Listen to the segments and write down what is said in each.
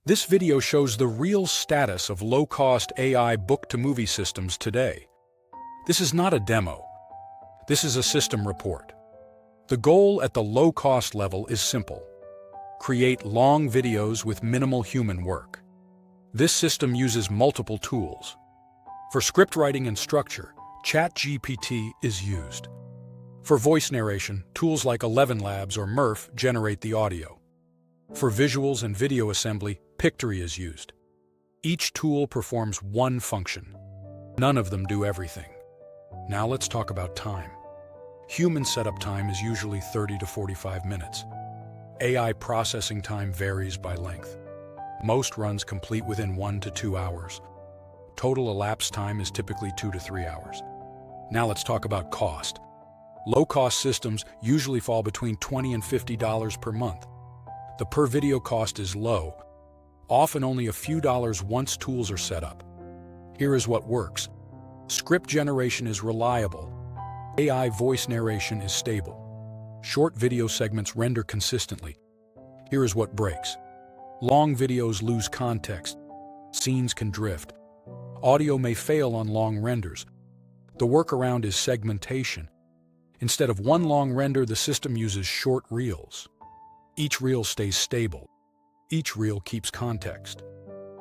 This video shows the real status of low-cost AI book-to-movie systems today. This is not a demo. This is a system report. The goal at the low-cost level is simple: create long videos with minimal human work. This system uses multiple tools. For script writing and structure, ChatGPT is used. For voice narration, tools like ElevenLabs or Murf generate the audio. For visuals and video assembly, Pictory is used. Each tool performs one function. None of them do everything. Now let's talk about time. Human setup time is usually 30 to 45 minutes. AI processing time varies by length. Most runs complete within 1 to 2 hours. Total elapsed time is typically 2 to 3 hours. Now let's talk about cost. Low-cost systems usually fall between $20 and $50 per month. The per-video cost is low, often only a few dollars once tools are set up. Here is what works. Script generation is reliable. AI voice narration is stable. Short video segments render consistently. Here is what breaks. Long videos lose context. Scenes can drift. Audio may fail on long renders. The workaround is segmentation. Instead of one long render, the system uses short reels. Each reel stays stable. Each reel keeps context.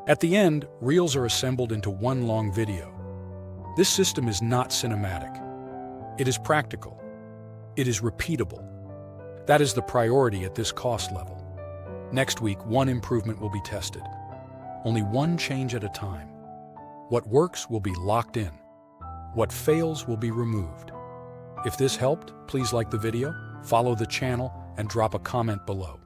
At the end, reels are assembled into one long video. This system is not cinematic. It is practical. It is repeatable. That is the priority at this cost level. Next week, one improvement will be tested. Only one change at a time. What works will be locked in. What fails will be removed. If this helped, please like the video, follow the channel, and drop a comment below.